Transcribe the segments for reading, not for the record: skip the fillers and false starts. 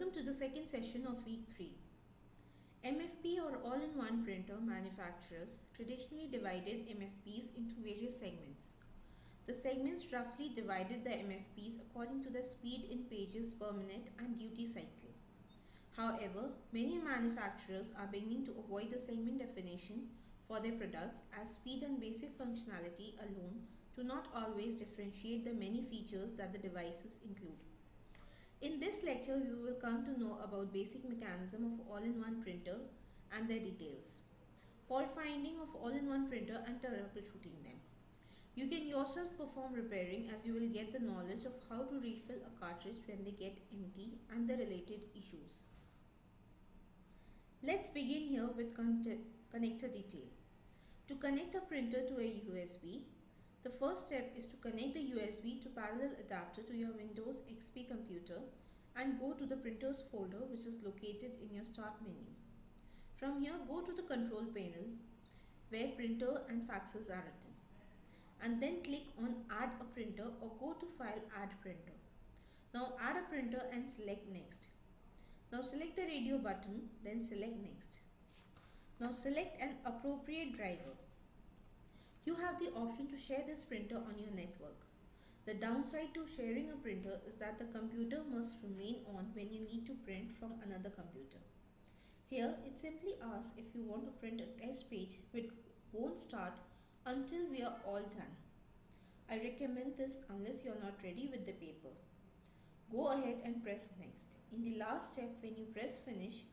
Welcome to the second session of week 3. MFP or all-in-one printer manufacturers traditionally divided MFPs into various segments. The segments roughly divided the MFPs according to the speed in pages per minute and duty cycle. However, many manufacturers are beginning to avoid the segment definition for their products as speed and basic functionality alone do not always differentiate the many features that the devices include. In this lecture, we will come to know about basic mechanism of all-in-one printer and their details, fault finding of all-in-one printer and troubleshooting them. You can yourself perform repairing as you will get the knowledge of how to refill a cartridge when they get empty and the related issues. Let's begin here with connector detail. To connect a printer to a USB, the first step is to connect the USB to parallel adapter to your Windows XP computer and go to the printers folder which is located in your start menu. From here, go to the control panel where printer and faxes are written and then click on add a printer or go to file add printer. Now add a printer and select next. Now select the radio button, then select next. Now select an appropriate driver. You have the option to share this printer on your network. The downside to sharing a printer is that the computer must remain on when you need to print from another computer. Here it simply asks if you want to print a test page which won't start until we are all done. I recommend this unless you are not ready with the paper. Go ahead and press next. In the last step, when you press finish,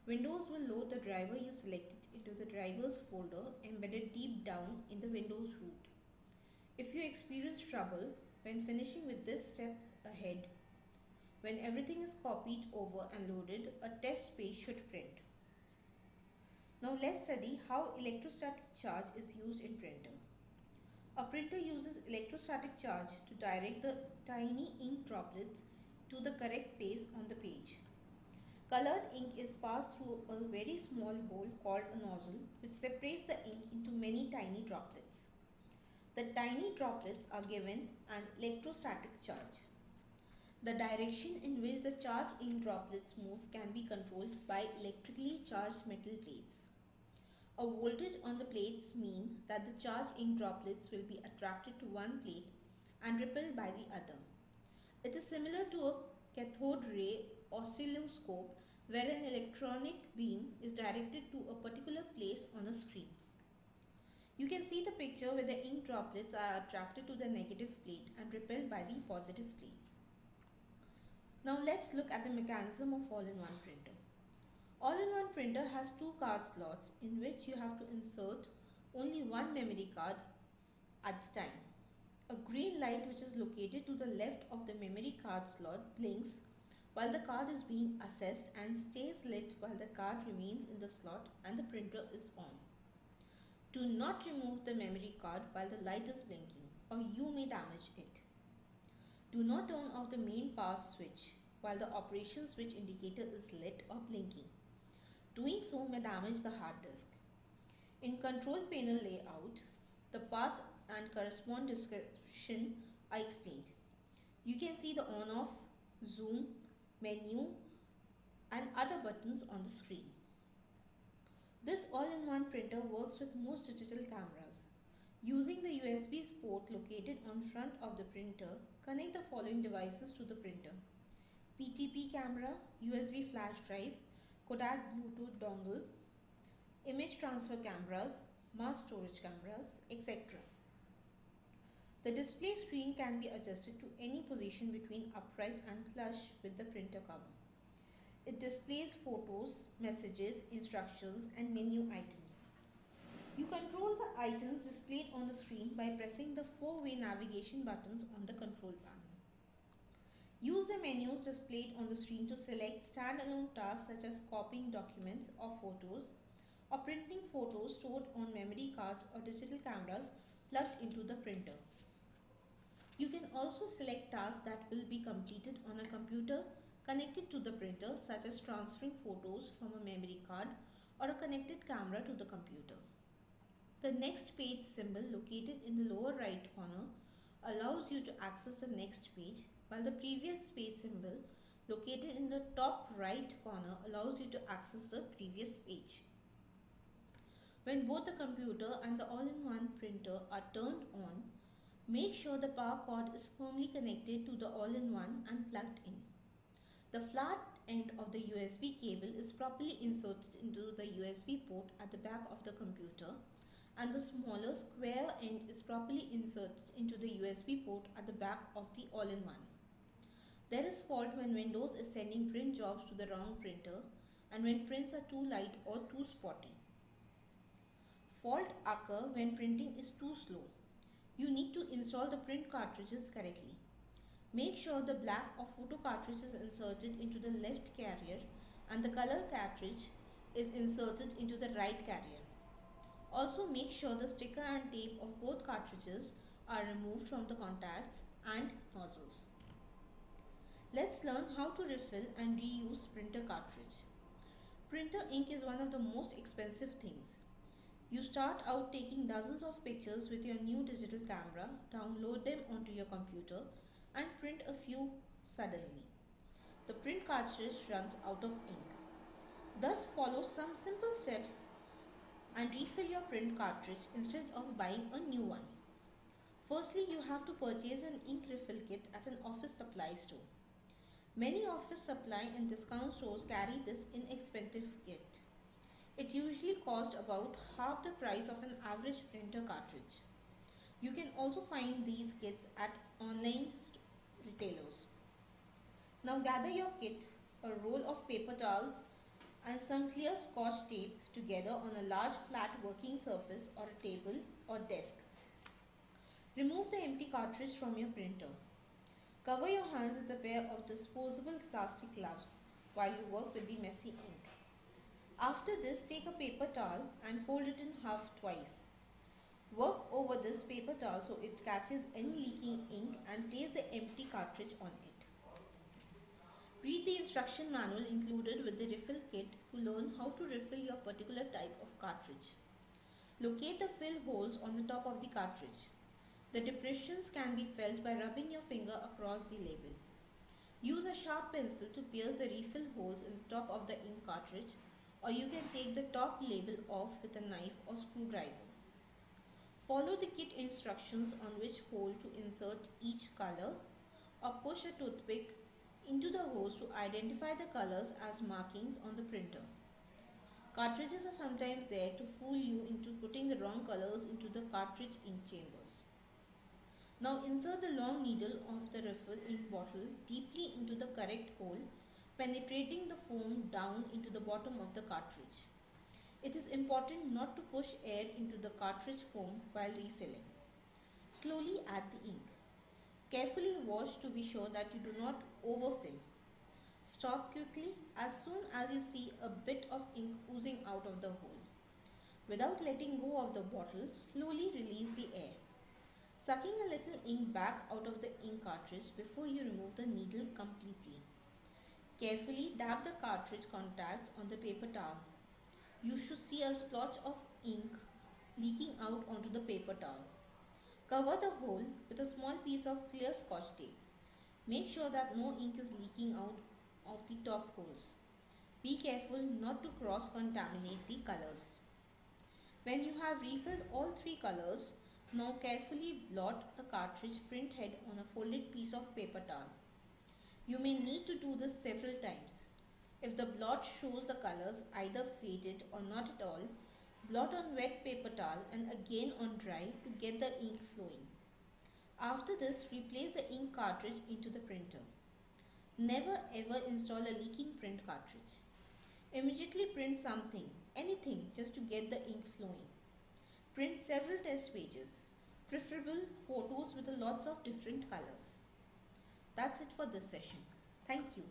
Windows will load the driver you selected into the drivers folder embedded deep down in the Windows root. If you experience trouble when finishing with this step ahead, when everything is copied over and loaded, a test page should print. Now let's study how electrostatic charge is used in printer. A printer uses electrostatic charge to direct the tiny ink droplets to the correct place on the page. Colored ink is passed through a very small hole called a nozzle which separates the ink into many tiny droplets. The tiny droplets are given an electrostatic charge. The direction in which the charged ink droplets move can be controlled by electrically charged metal plates. A voltage on the plates means that the charged ink droplets will be attracted to one plate and repelled by the other. It is similar to a cathode ray oscilloscope where an electronic beam is directed to a particular place on a screen. You can see the picture where the ink droplets are attracted to the negative plate and repelled by the positive plate. Now let's look at the mechanism of all-in-one printer. All-in-one printer has two card slots in which you have to insert only one memory card at a time. A green light which is located to the left of the memory card slot blinks while the card is being assessed and stays lit while the card remains in the slot and the printer is on. Do not remove the memory card while the light is blinking or you may damage it. Do not turn off the main power switch while the operation switch indicator is lit or blinking. Doing so may damage the hard disk. In control panel layout, the paths and corresponding description are explained. You can see the on-off, zoom, menu and other buttons on the screen. This all-in-one printer works with most digital cameras. Using the USB port located on front of the printer, connect the following devices to the printer: PTP camera, USB flash drive, Kodak Bluetooth dongle, image transfer cameras, mass storage cameras, etc. The display screen can be adjusted to any position between upright and flush with the printer cover. It displays photos, messages, instructions and menu items. You control the items displayed on the screen by pressing the four-way navigation buttons on the control panel. Use the menus displayed on the screen to select standalone tasks such as copying documents or photos or printing photos stored on memory cards or digital cameras plugged into the printer. You can also select tasks that will be completed on a computer connected to the printer, such as transferring photos from a memory card or a connected camera to the computer. The next page symbol located in the lower right corner allows you to access the next page, while the previous page symbol located in the top right corner allows you to access the previous page. When both the computer and the all-in-one printer are turned on, make sure the power cord is firmly connected to the all-in-one and plugged in. The flat end of the USB cable is properly inserted into the USB port at the back of the computer, and the smaller square end is properly inserted into the USB port at the back of the all-in-one. There is fault when Windows is sending print jobs to the wrong printer and when prints are too light or too spotty. Fault occur when printing is too slow. You need to install the print cartridges correctly. Make sure the black or photo cartridge is inserted into the left carrier and the color cartridge is inserted into the right carrier. Also make sure the sticker and tape of both cartridges are removed from the contacts and nozzles. Let's learn how to refill and reuse printer cartridge. Printer ink is one of the most expensive things. You start out taking dozens of pictures with your new digital camera, download them onto your computer and print a few suddenly. The print cartridge runs out of ink. Thus follow some simple steps and refill your print cartridge instead of buying a new one. Firstly, you have to purchase an ink refill kit at an office supply store. Many office supply and discount stores carry this inexpensive kit. It usually costs about half the price of an average printer cartridge. You can also find these kits at online retailers. Now gather your kit, a roll of paper towels and some clear scotch tape together on a large flat working surface or a table or desk. Remove the empty cartridge from your printer. Cover your hands with a pair of disposable plastic gloves while you work with the messy ink. After this, take a paper towel and fold it in half twice. Work over this paper towel so it catches any leaking ink and place the empty cartridge on it. Read the instruction manual included with the refill kit to learn how to refill your particular type of cartridge. Locate the fill holes on the top of the cartridge. The depressions can be felt by rubbing your finger across the label. Use a sharp pencil to pierce the refill holes in the top of the ink cartridge, or you can take the top label off with a knife or screwdriver. Follow the kit instructions on which hole to insert each color, or push a toothpick into the holes to identify the colors as markings on the printer. Cartridges are sometimes there to fool you into putting the wrong colors into the cartridge ink chambers. Now insert the long needle of the refill ink bottle deeply into the correct hole, penetrating the foam down into the bottom of the cartridge. It is important not to push air into the cartridge foam while refilling. Slowly add the ink. Carefully wash to be sure that you do not overfill. Stop quickly as soon as you see a bit of ink oozing out of the hole. Without letting go of the bottle, slowly release the air. Sucking a little ink back out of the ink cartridge before you remove the needle completely. Carefully dab the cartridge contacts on the paper towel. You should see a splotch of ink leaking out onto the paper towel. Cover the hole with a small piece of clear scotch tape. Make sure that no ink is leaking out of the top holes. Be careful not to cross-contaminate the colors. When you have refilled all three colors, now carefully blot the cartridge print head on a folded piece of paper towel. You may need to do this several times. If the blot shows the colors either faded or not at all, blot on wet paper towel and again on dry to get the ink flowing. After this, replace the ink cartridge into the printer. Never ever install a leaking print cartridge. Immediately print something, anything, just to get the ink flowing. Print several test pages, preferable photos with lots of different colors. That's it for this session. Thank you.